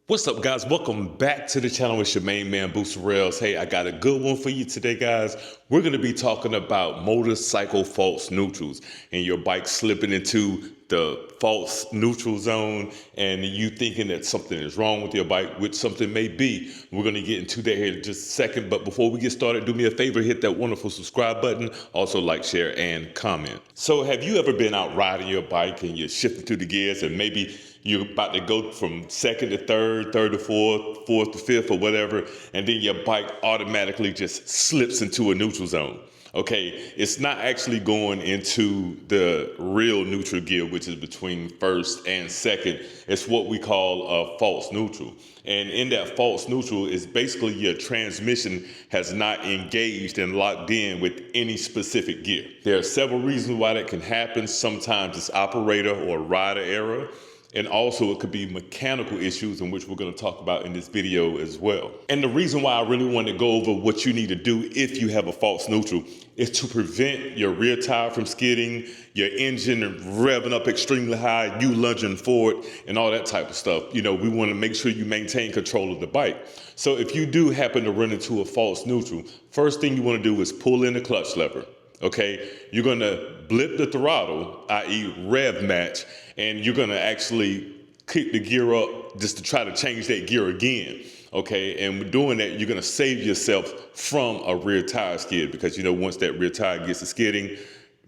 What's up, guys? Welcome back to the channel. It's your main man, Booster Rails. Hey, I got a good one for you today, guys. We're going to be talking about motorcycle false neutrals and your bike slipping into the false neutral zone and you thinking that something is wrong with your bike, which something may be. We're going to get into that here in just a second. But before we get started, do me a favor, hit that wonderful subscribe button. Also like, share, and comment. So have you ever been out riding your bike and you're shifting through the gears and maybe you're about to go from second to third, third to fourth, fourth to fifth or whatever, and then your bike automatically just slips into a neutral zone? Okay, it's not actually going into the real neutral gear, which is between first and second. It's what we call a false neutral. And in that false neutral is basically your transmission has not engaged and locked in with any specific gear. There are several reasons why that can happen. Sometimes it's operator or rider error. And also it could be mechanical issues, in which we're going to talk about in this video as well. And the reason why I really want to go over what you need to do if you have a false neutral is to prevent your rear tire from skidding, your engine revving up extremely high, you lunging forward, and all that type of stuff. You know, we want to make sure you maintain control of the bike. So if you do happen to run into a false neutral, first thing you want to do is pull in the clutch lever. Okay, you're going to blip the throttle, i.e. rev match, and you're going to actually kick the gear up just to try to change that gear again. Okay, and doing that, you're going to save yourself from a rear tire skid, because you know once that rear tire gets to skidding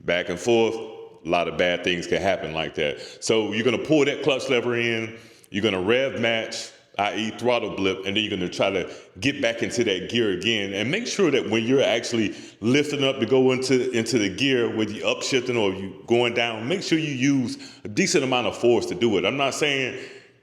back and forth, a lot of bad things can happen like that. So you're going to pull that clutch lever in, you're going to rev match, i.e. throttle blip, and then you're going to try to get back into that gear again. And make sure that when you're actually lifting up to go into the gear, whether you're upshifting or you going down, make sure you use a decent amount of force to do it. I'm not saying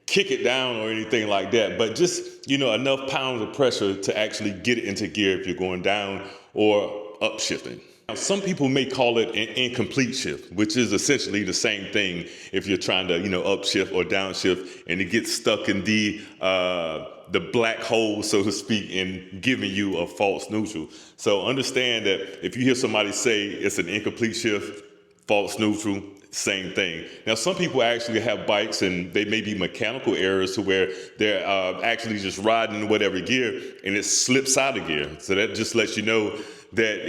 kick it down or anything like that, but just, you know, enough pounds of pressure to actually get it into gear if you're going down or upshifting. Now, some people may call it an incomplete shift, which is essentially the same thing if you're trying to, you know, upshift or downshift and it gets stuck in the black hole, so to speak, and giving you a false neutral. So understand that if you hear somebody say it's an incomplete shift, false neutral, same thing. Now, some people actually have bikes and they may be mechanical errors to where they're actually just riding in whatever gear and it slips out of gear. So that just lets you know that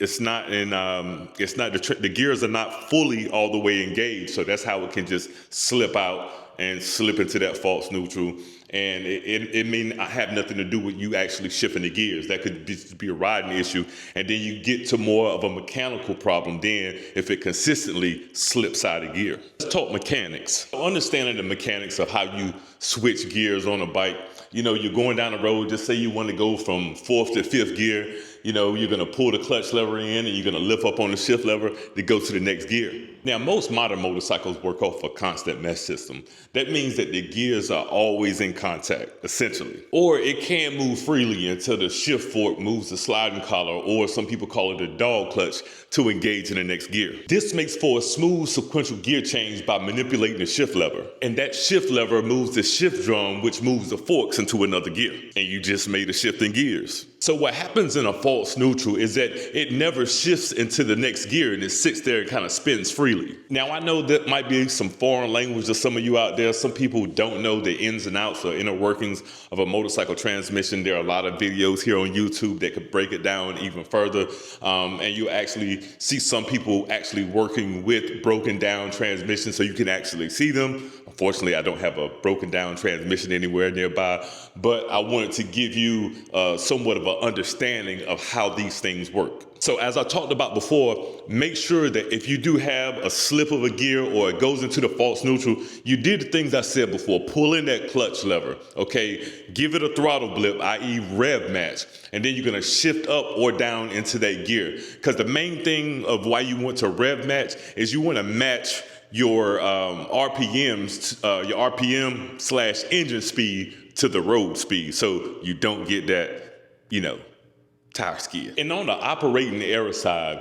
it's not the gears are not fully all the way engaged. So that's how it can just slip out and slip into that false neutral. And it may not have nothing to do with you actually shifting the gears. That could just be a riding issue. And then you get to more of a mechanical problem then if it consistently slips out of gear. Let's talk mechanics. Understanding the mechanics of how you switch gears on a bike. You know, you're going down the road, just say you want to go from fourth to fifth gear. You know, you're going to pull the clutch lever in and you're going to lift up on the shift lever to go to the next gear. Now, most modern motorcycles work off a constant mesh system. That means that the gears are always in contact, essentially. Or it can move freely until the shift fork moves the sliding collar, or some people call it a dog clutch, to engage in the next gear. This makes for a smooth sequential gear change by manipulating the shift lever. And that shift lever moves the shift drum, which moves the forks into another gear. And you just made a shift in gears. So what happens in a false neutral is that it never shifts into the next gear and it sits there and kind of spins freely. Now, I know that might be some foreign language to some of you out there. Some people don't know the ins and outs or inner workings of a motorcycle transmission. There are a lot of videos here on YouTube that could break it down even further. And you actually see some people actually working with broken down transmissions, so you can actually see them. Unfortunately, I don't have a broken down transmission anywhere nearby, but I wanted to give you somewhat of an understanding of how these things work. So as I talked about before, make sure that if you do have a slip of a gear or it goes into the false neutral, you did the things I said before. Pull in that clutch lever, okay? Give it a throttle blip, i.e. rev match, and then you're gonna shift up or down into that gear. Because the main thing of why you want to rev match is you wanna match your RPMs, your RPM / engine speed to the road speed, so you don't get that, you know, tire skid. And on the operating error side,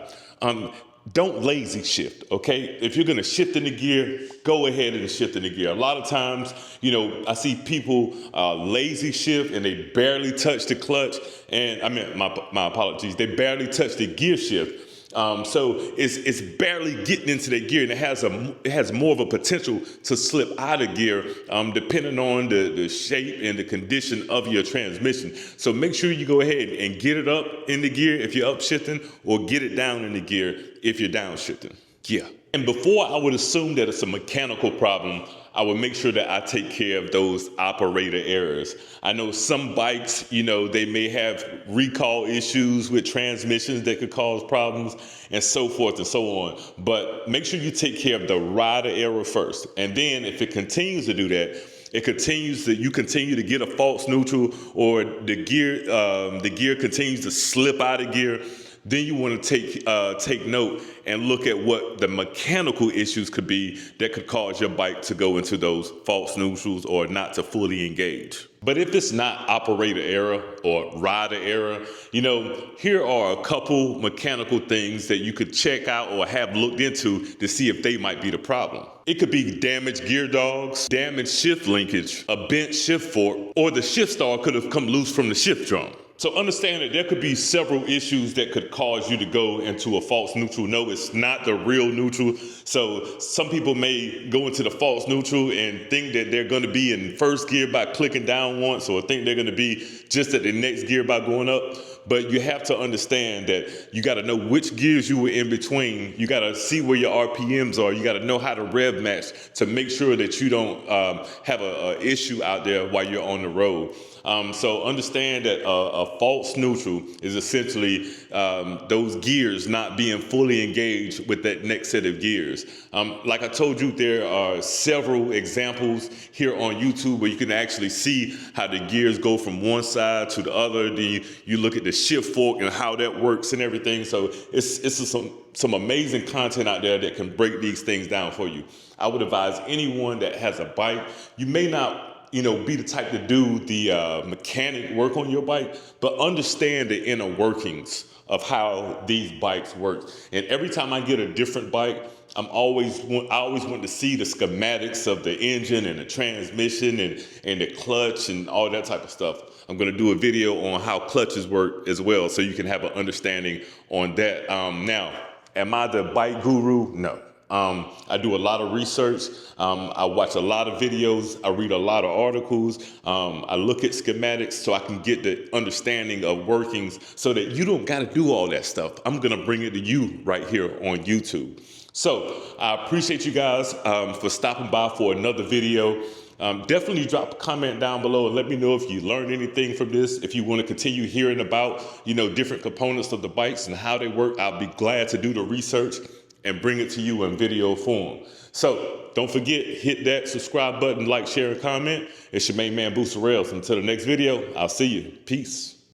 don't lazy shift, okay? If you're gonna shift in the gear, go ahead and shift in the gear. A lot of times, you know, I see people lazy shift and they barely touch the clutch, and I mean, my apologies, they barely touch the gear shift. So it's barely getting into that gear, and it has more of a potential to slip out of gear depending on the shape and the condition of your transmission. So make sure you go ahead and get it up in the gear if you're upshifting, or get it down in the gear if you're downshifting. Yeah. And before I would assume that it's a mechanical problem, I would make sure that I take care of those operator errors. I know some bikes, they may have recall issues with transmissions that could cause problems and so forth and so on. But make sure you take care of the rider error first. And then if it continues to do that, you continue to get a false neutral, or the gear continues to slip out of gear, then you want to take note and look at what the mechanical issues could be that could cause your bike to go into those false neutrals or not to fully engage. But if it's not operator error or rider error, here are a couple mechanical things that you could check out or have looked into to see if they might be the problem. It could be damaged gear dogs, damaged shift linkage, a bent shift fork, or the shift star could have come loose from the shift drum. So understand that there could be several issues that could cause you to go into a false neutral. No, it's not the real neutral. So some people may go into the false neutral and think that they're going to be in first gear by clicking down once, or think they're going to be just at the next gear by going up. But you have to understand that you got to know which gears you were in between. You got to see where your RPMs are. You got to know how to rev match to make sure that you don't have a issue out there while you're on the road. So understand that a false neutral is essentially those gears not being fully engaged with that next set of gears. Like I told you, there are several examples here on YouTube where you can actually see how the gears go from one side to the other. Then you look at the shift fork and how that works and everything. So it's some amazing content out there that can break these things down for you. I would advise anyone that has a bike, you may not be the type to do the mechanic work on your bike, but understand the inner workings of how these bikes work. And every time I get a different bike, I always want to see the schematics of the engine and the transmission and the clutch and all that type of stuff. I'm going to do a video on how clutches work as well, so you can have an understanding on that. Now, am I the bike guru? No. I do a lot of research. I watch a lot of videos. I read a lot of articles. I look at schematics so I can get the understanding of workings so that you don't got to do all that stuff. I'm going to bring it to you right here on YouTube. So I appreciate you guys for stopping by for another video. Definitely drop a comment down below and let me know if you learned anything from this. If you want to continue hearing about, different components of the bikes and how they work, I'll be glad to do the research and bring it to you in video form. So don't forget, hit that subscribe button, like, share, and comment. It's your main man, Booster Rails. Until the next video, I'll see you. Peace.